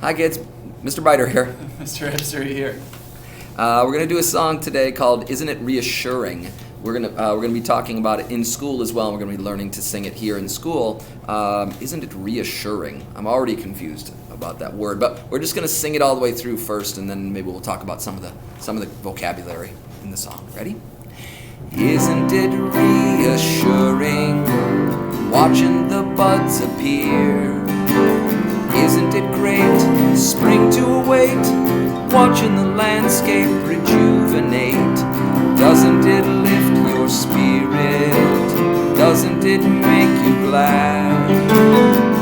Hi kids, Mr. Biter here. Mr. Ebser here. We're gonna do a song today called "Isn't It Reassuring." We're gonna be talking about it in school as well, and we're gonna be learning to sing it here in school. Isn't it reassuring? I'm already confused about that word, but we're just gonna sing it all the way through first, and then maybe we'll talk about some of the vocabulary in the song. Ready? Isn't it reassuring watching the buds appear? Isn't it great, spring to await, watching the landscape rejuvenate? Doesn't it lift your spirit? Doesn't it make you glad?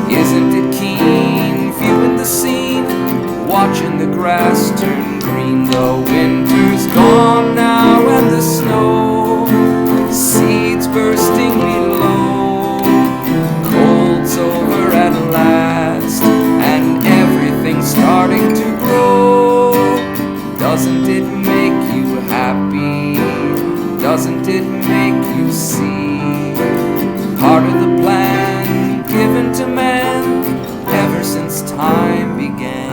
Isn't it keen, viewing the scene, watching the grass turn green? The winter's gone now and the snow, seeds bursting below, cold's over at last, and everything's starting to grow. Doesn't it make you happy? Doesn't it make you see part of the plan given to man ever since time began?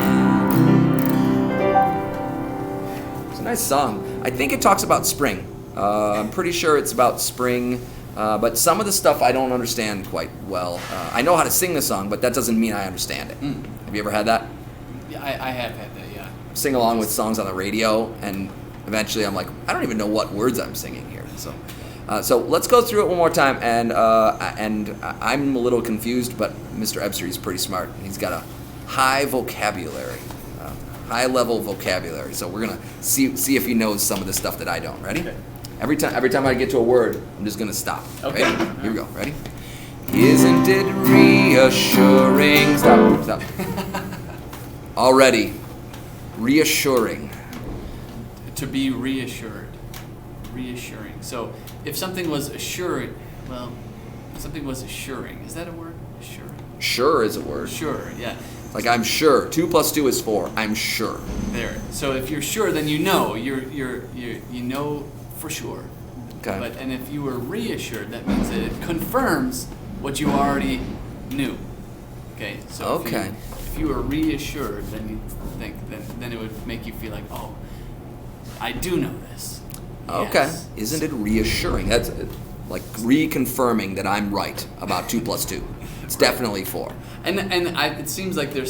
It's a nice song. I think it talks about spring. I'm pretty sure it's about spring. But some of the stuff I don't understand quite well. I know how to sing the song, but that doesn't mean I understand it. Have you ever had that? Yeah, I have had that, yeah. Sing along with songs on the radio, and eventually I'm like, I don't even know what words I'm singing here. So let's go through it one more time, and I'm a little confused, but Mr. Ebser, he's pretty smart. He's got a high vocabulary, high-level vocabulary. So we're gonna see if he knows some of the stuff that I don't. Ready? Okay. Every time I get to a word, I'm just gonna stop. Okay. Ready? Here we go. Ready? Isn't it reassuring? Stop. Already. Reassuring. To be reassured. Reassuring. So if something was assured, something was assuring. Is that a word? Assuring. Sure is a word. Sure, yeah. Like I'm sure. 2 + 2 is 4. I'm sure. There. So if you're sure, then you know. You know for sure. Okay. And if you were reassured, that means that it confirms what you already knew. Okay. So Okay. if you were reassured, then you think then it would make you feel like, oh, I do know this. Okay. Yes. Isn't it reassuring? That's like reconfirming that I'm right about 2 + 2. It's definitely 4. It seems like they're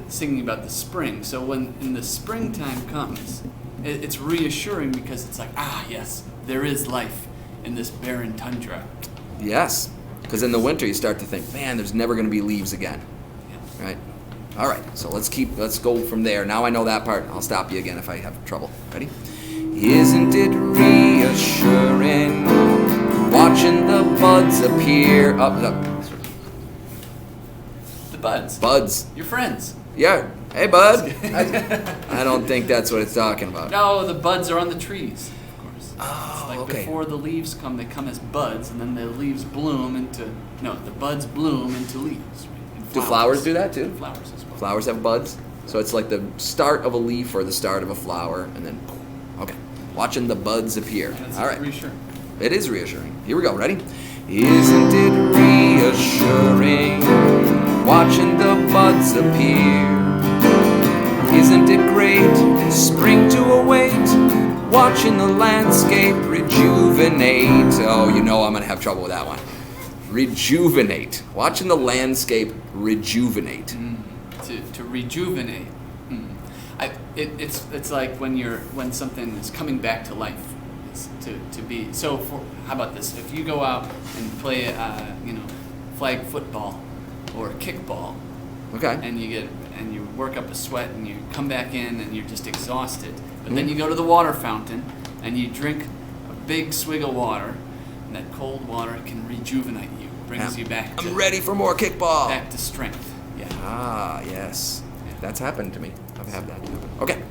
singing about the spring. So when the springtime comes, it's reassuring because it's like, yes, there is life in this barren tundra. Yes. Because in the winter you start to think, man, there's never going to be leaves again. Yeah. Right? All right. So let's go from there. Now I know that part. I'll stop you again if I have trouble. Ready? Isn't it reassuring watching the buds appear? Up. The buds. Buds. Your friends. Yeah. Hey, bud. I don't think that's what it's talking about. No, the buds are on the trees, of course. Oh, it's like okay. before the leaves come, they come as buds, and then the leaves bloom into... No, the buds bloom into leaves. Right? And Do flowers do that too? Flowers as well. Flowers have buds? So it's like the start of a leaf or the start of a flower, and then, okay. Watching the buds appear. And it's All right. reassuring. It is reassuring. Here we go. Ready? Isn't it reassuring watching the buds appear? Isn't it great, spring to await, watching the landscape rejuvenate? Oh, you know I'm going to have trouble with that one. Rejuvenate. Watching the landscape rejuvenate. To rejuvenate. It's like when something is coming back to life. It's to be. So how about this? If you go out and play flag football or kickball, Okay. and you work up a sweat and you come back in and you're just exhausted, but then you go to the water fountain and you drink a big swig of water, and that cold water can rejuvenate you, brings you back to I'm ready for more kickball. back to strength. Yeah. Ah, yes. Yeah. That's happened to me. I've had that happen. Okay.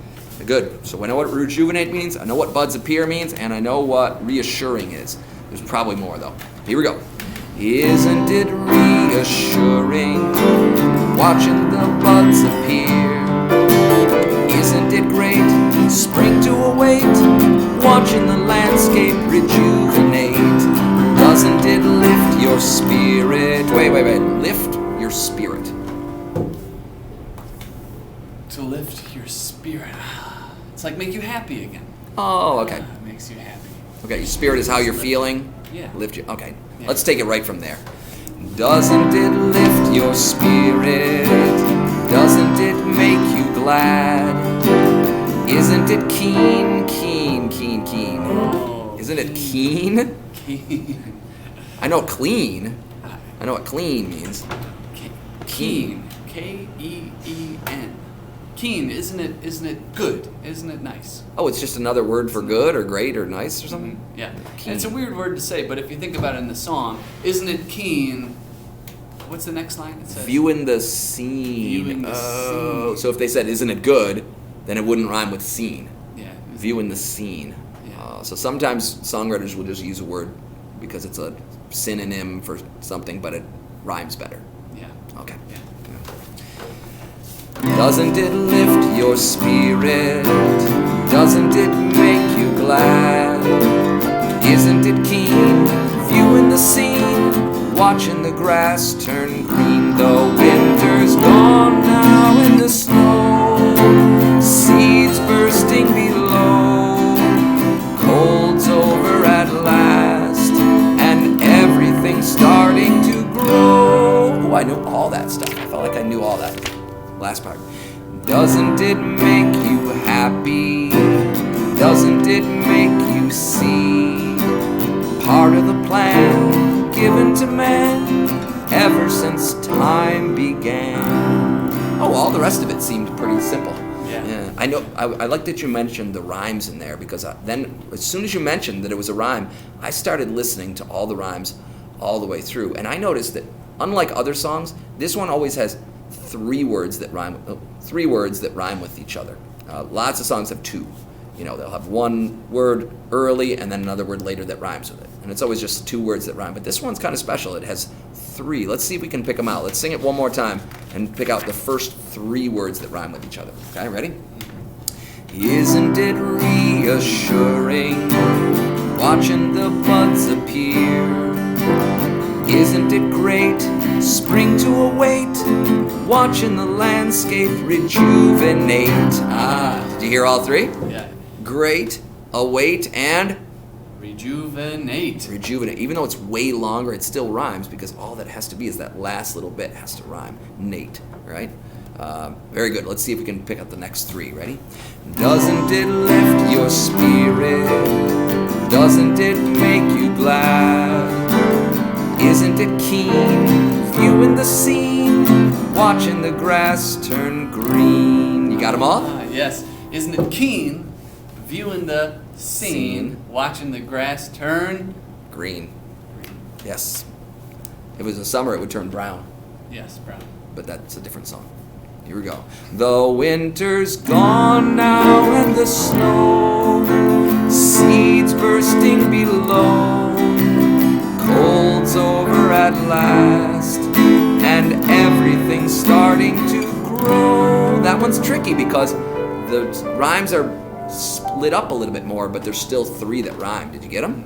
Good. So I know what rejuvenate means, I know what buds appear means, and I know what reassuring is. There's probably more, though. Here we go. Isn't it reassuring watching the buds appear? Isn't it great, spring to await, watching the landscape rejuvenate? Doesn't it lift your spirit? Wait. Lift your spirit. To lift your spirit. It's like make you happy again. Oh, okay. It makes you happy. Okay, your spirit is how you're feeling. Yeah. Lift you. Okay, Yeah. let's take it right from there. Doesn't it lift your spirit? Doesn't it make you glad? Isn't it keen, keen, keen, keen? Oh, Isn't it keen? Keen. I know clean. I know what clean means. Keen. K-E-E-N. Keen, isn't it good? Isn't it nice? Oh, it's just another word for good or great or nice or something? Yeah. Keen. And it's a weird word to say, but if you think about it in the song, isn't it keen? What's the next line? It says Viewing the scene. Viewing the Oh, scene. so if they said, isn't it good, then it wouldn't rhyme with scene. Yeah. Viewing the scene. Yeah. So sometimes songwriters will just use a word because it's a synonym for something, but it rhymes better. Yeah. Okay. Yeah. Doesn't it lift your spirit? Doesn't it make you glad? Isn't it keen, viewing the scene, watching the grass turn green? The winter's gone now in the snow, seeds bursting below, cold's over at last, and everything's starting to grow. Oh, I knew all that stuff. I felt like I knew all that. Last part. Doesn't it make you happy? Doesn't it make you see? Part of the plan given to man ever since time began. Oh, all the rest of it seemed pretty simple. Yeah. I know. I like that you mentioned the rhymes in there because then, as soon as you mentioned that it was a rhyme, I started listening to all the rhymes all the way through, and I noticed that unlike other songs, this one always has three words that rhyme with each other. Lots of songs have two. You know, they'll have one word early and then another word later that rhymes with it, and it's always just two words that rhyme. But this one's kind of special. It has three. Let's see if we can pick them out. Let's sing it one more time and pick out the first three words that rhyme with each other. Okay, ready? Isn't it reassuring watching the buds appear? Isn't it great, spring to await, watching the landscape rejuvenate? Did you hear all three? Yeah. Great, await, and Rejuvenate. rejuvenate. Even though it's way longer, it still rhymes because all that has to be is that last little bit has to rhyme. Nate, right? Very good. Let's see if we can pick up the next three. Ready? Doesn't it lift your spirit? Doesn't it make you glad? Isn't it keen, viewing the scene, watching the grass turn green? You got them all? Yes. Isn't it keen, viewing the scene, watching the grass turn Green. Yes. If it was the summer, it would turn brown, Yes, brown. but that's a different song. Here we go. The winter's gone now and the snow, seeds bursting below, cold's over at last, and everything's starting to grow. That one's tricky because the rhymes are split up a little bit more, but there's still three that rhyme. Did you get them?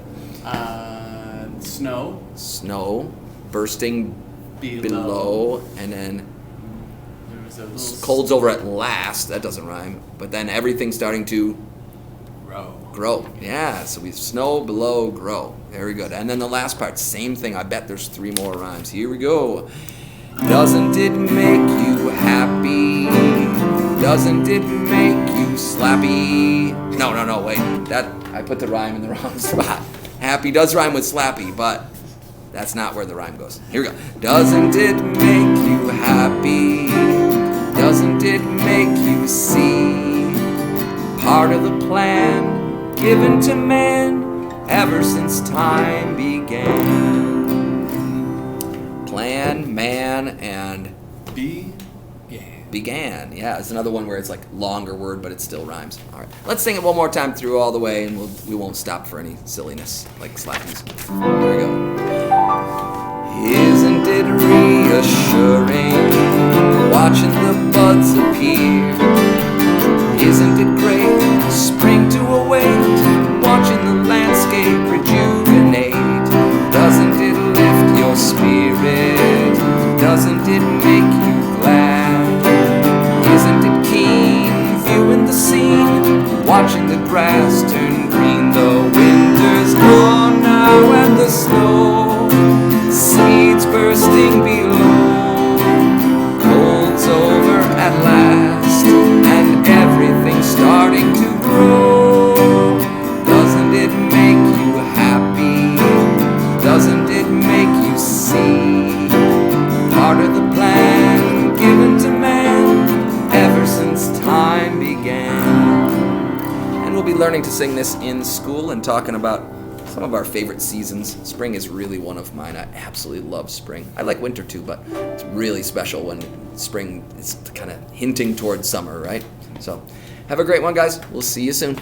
Snow. Snow, bursting below, and then There was a little cold's over at last. That doesn't rhyme. But then everything's starting to grow. Yeah, so we have snow, below, grow. Very good. And then the last part, same thing. I bet there's three more rhymes. Here we go. Doesn't it make you happy? Doesn't it make you slappy? No, wait. I put the rhyme in the wrong spot. Happy does rhyme with slappy, but that's not where the rhyme goes. Here we go. Doesn't it make you happy? Doesn't it make you see? Part of the plan given to man ever since time began. Plan, man, and began. Yeah, it's another one where it's like longer word, but it still rhymes. All right, let's sing it one more time through all the way, and we won't stop for any silliness like slappies. Here we go. Isn't it reassuring watching the buds appear? Isn't it great, spring to await, watching the landscape rejuvenate? Doesn't it lift your spirit? Doesn't it make you glad? Isn't it keen, sea. Part of the plan given to man ever since time began. And we'll be learning to sing this in school and talking about some of our favorite seasons. Spring is really one of mine. I absolutely love spring. I like winter too, but it's really special when spring is kind of hinting towards summer, right? So have a great one, guys. We'll see you soon.